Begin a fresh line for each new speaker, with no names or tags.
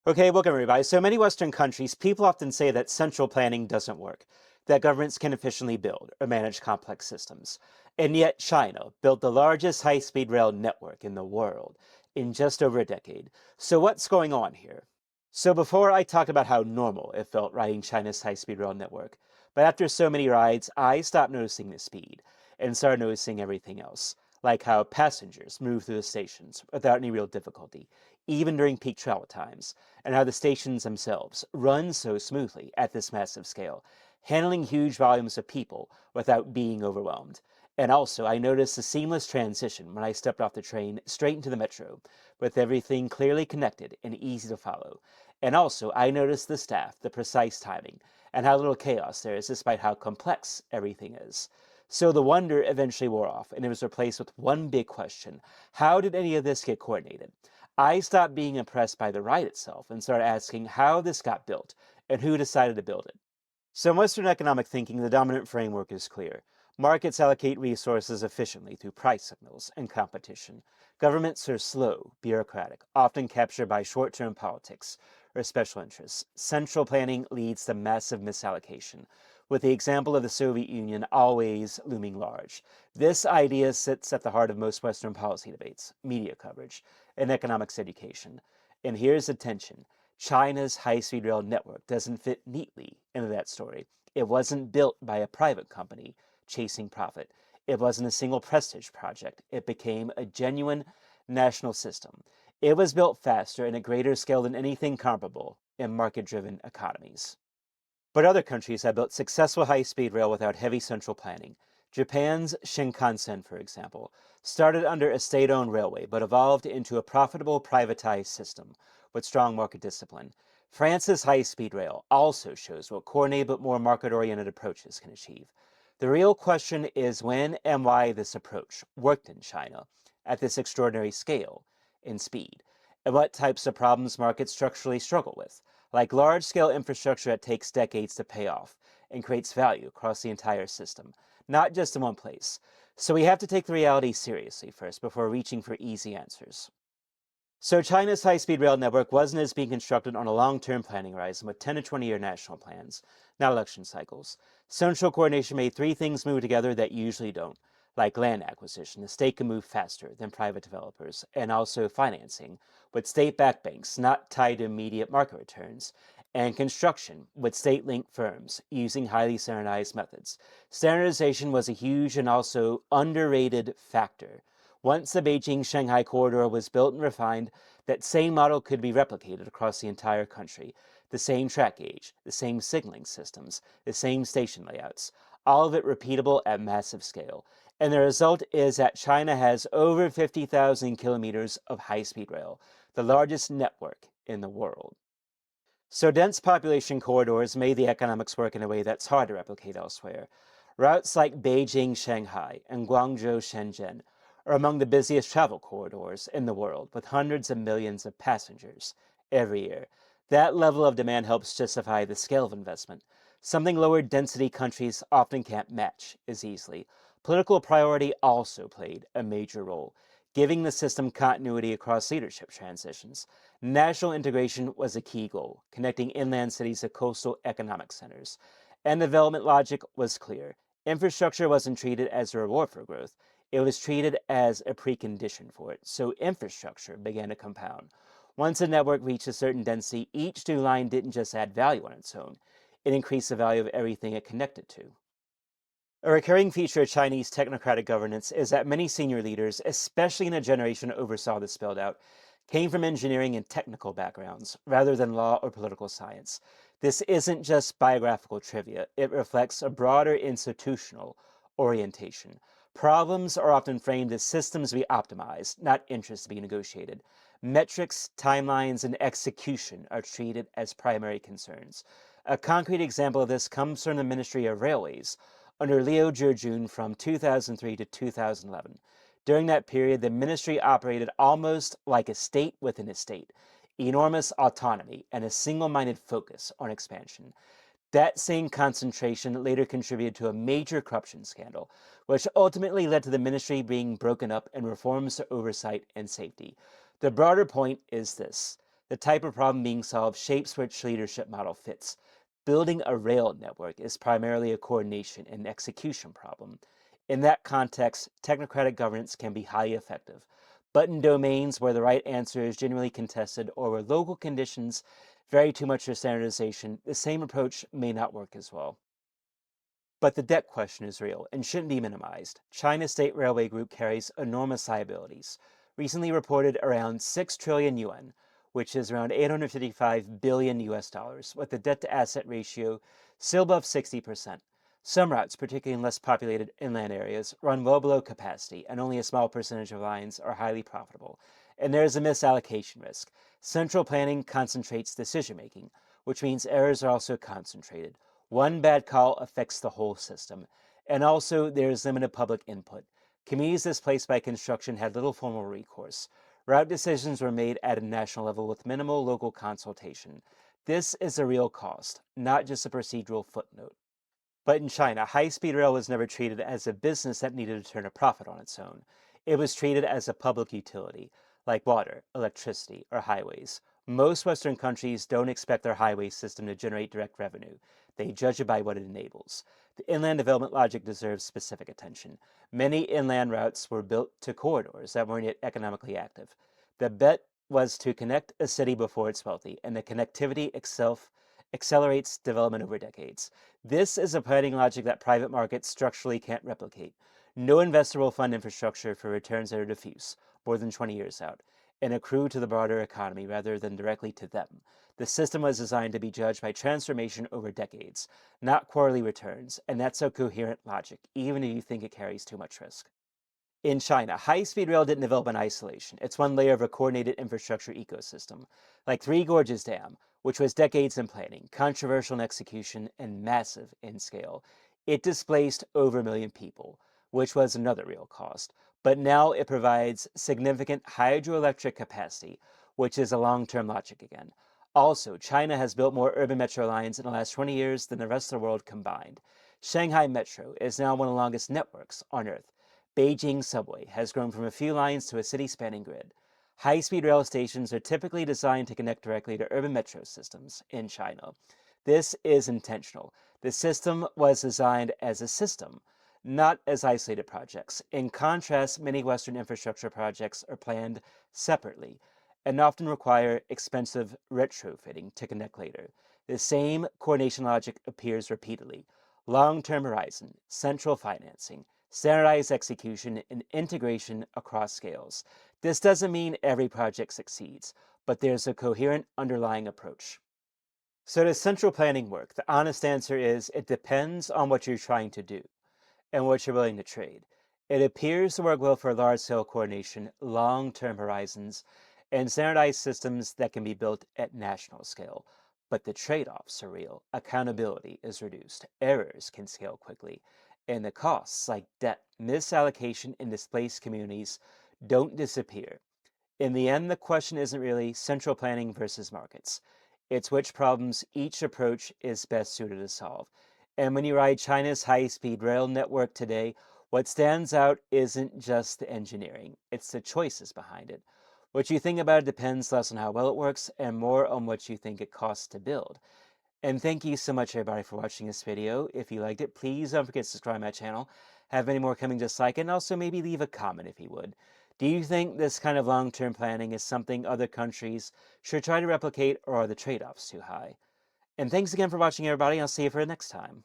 Okay, welcome everybody. So many Western countries, people often say that central planning doesn't work, that governments can efficiently build or manage complex systems. And yet, China built the largest high speed rail network in the world in just over a decade. So, what's going on here? So, before I talked about how normal it felt riding China's high speed rail network, but after so many rides, I stopped noticing the speed and started noticing everything else, like how passengers move through the stations without any real difficulty, even during peak travel times, and how the stations themselves run so smoothly at this massive scale, handling huge volumes of people without being overwhelmed. And also, I noticed a seamless transition when I stepped off the train straight into the metro, with everything clearly connected and easy to follow. And also, I noticed the staff, the precise timing, and how little chaos there is despite how complex everything is. So the wonder eventually wore off, and it was replaced with one big question: how did any of this get coordinated? I stopped being impressed by the ride itself and started asking how this got built and who decided to build it. So, in Western economic thinking, the dominant framework is clear. Markets allocate resources efficiently through price signals and competition. Governments are slow, bureaucratic, often captured by short term politics or special interests. Central planning leads to massive misallocation, with the example of the Soviet Union always looming large. This idea sits at the heart of most Western policy debates, media coverage, and economics education. And here's the tension: China's high speed rail network doesn't fit neatly into that story. It wasn't built by a private company chasing profit. It wasn't a single prestige project. It became a genuine national system. It was built faster and at greater scale than anything comparable in market driven economies. But other countries have built successful high speed rail without heavy central planning. Japan's Shinkansen, for example, started under a state owned railway but evolved into a profitable privatized system with strong market discipline. France's high speed rail also shows what coordinated but more market oriented approaches can achieve. The real question is when and why this approach worked in China at this extraordinary scale and speed, and what types of problems markets structurally struggle with, like large scale infrastructure that takes decades to pay off and creates value across the entire system, not just in one place. So we have to take the reality seriously first before reaching for easy answers. So China's high-speed rail network wasn't as being constructed on a long-term planning horizon with 10 to 20-year national plans, not election cycles. Central coordination made three things move together that usually don't, like land acquisition. The state can move faster than private developers, and also financing, with state-backed banks not tied to immediate market returns, and construction with state-linked firms using highly standardized methods. Standardization was a huge and also underrated factor. Once the Beijing-Shanghai corridor was built and refined, that same model could be replicated across the entire country. The same track gauge, the same signaling systems, the same station layouts, all of it repeatable at massive scale. And the result is that China has over 50,000 kilometers of high-speed rail, the largest network in the world. So dense population corridors made the economics work in a way that's hard to replicate elsewhere. Routes like Beijing-Shanghai and Guangzhou-Shenzhen are among the busiest travel corridors in the world, with hundreds of millions of passengers every year. That level of demand helps justify the scale of investment, something lower density countries often can't match as easily. Political priority also played a major role, giving the system continuity across leadership transitions. National integration was a key goal, connecting inland cities to coastal economic centers. And development logic was clear. Infrastructure wasn't treated as a reward for growth, it was treated as a precondition for it. So infrastructure began to compound. Once a network reached a certain density, each new line didn't just add value on its own, it increased the value of everything it connected to. A recurring feature of Chinese technocratic governance is that many senior leaders, especially in a generation that oversaw this build out, came from engineering and technical backgrounds rather than law or political science. This isn't just biographical trivia, it reflects a broader institutional orientation. Problems are often framed as systems to be optimized, not interests to be negotiated. Metrics, timelines, and execution are treated as primary concerns. A concrete example of this comes from the Ministry of Railways under Liu Zhejun from 2003 to 2011. During that period, the ministry operated almost like a state within a state, enormous autonomy, and a single minded focus on expansion. That same concentration later contributed to a major corruption scandal, which ultimately led to the ministry being broken up and reforms to oversight and safety. The broader point is this: The type of problem being solved shapes which leadership model fits. Building a rail network is primarily a coordination and execution problem. In that context, technocratic governance can be highly effective. But in domains where the right answer is genuinely contested or where local conditions vary too much for standardization, the same approach may not work as well. But the debt question is real and shouldn't be minimized. China's State Railway Group carries enormous liabilities, recently reported around 6 trillion yuan, which is around 855 billion US dollars, with a debt to asset ratio still above 60%. Some routes, particularly in less populated inland areas, run well below capacity, and only a small percentage of lines are highly profitable. And there is a misallocation risk. Central planning concentrates decision making, which means errors are also concentrated. One bad call affects the whole system. And also, there is limited public input. Communities displaced by construction had little formal recourse. Route decisions were made at a national level with minimal local consultation. This is a real cost, not just a procedural footnote. But in China, high speed rail was never treated as a business that needed to turn a profit on its own. It was treated as a public utility, like water, electricity, or highways. Most Western countries don't expect their highway system to generate direct revenue. They judge it by what it enables. The inland development logic deserves specific attention. Many inland routes were built to corridors that weren't yet economically active. The bet was to connect a city before it's wealthy, and the connectivity itself accelerates development over decades. This is a planning logic that private markets structurally can't replicate. No investor will fund infrastructure for returns that are diffuse, more than 20 years out, and accrue to the broader economy rather than directly to them. The system was designed to be judged by transformation over decades, not quarterly returns, and that's a coherent logic, even if you think it carries too much risk. In China, high-speed rail didn't develop in isolation. It's one layer of a coordinated infrastructure ecosystem, like Three Gorges Dam, which was decades in planning, controversial in execution, and massive in scale. It displaced over a million people, which was another real cost. But now it provides significant hydroelectric capacity, which is a long-term logic again. Also, China has built more urban metro lines in the last 20 years than the rest of the world combined. Shanghai Metro is now one of the longest networks on Earth. Beijing subway has grown from a few lines to a city-spanning grid. High-speed rail stations are typically designed to connect directly to urban metro systems in China. This is intentional. The system was designed as a system, not as isolated projects. In contrast, many Western infrastructure projects are planned separately and often require expensive retrofitting to connect later. The same coordination logic appears repeatedly. Long-term horizon, central financing, standardized execution, and integration across scales. This doesn't mean every project succeeds, but there's a coherent underlying approach. So does central planning work? The honest answer is it depends on what you're trying to do and what you're willing to trade. It appears to work well for large-scale coordination, long-term horizons, and standardized systems that can be built at national scale. But the trade-offs are real. Accountability is reduced. Errors can scale quickly. And the costs, like debt, misallocation, and displaced communities, don't disappear. In the end, the question isn't really central planning versus markets. It's which problems each approach is best suited to solve. And when you ride China's high-speed rail network today, what stands out isn't just the engineering, it's the choices behind it. What you think about it depends less on how well it works and more on what you think it costs to build. And thank you so much, everybody, for watching this video. If you liked it, please don't forget to subscribe to my channel. Have many more coming just like it, and also maybe leave a comment if you would. Do you think this kind of long-term planning is something other countries should try to replicate, or are the trade-offs too high? And thanks again for watching, everybody. I'll see you for the next time.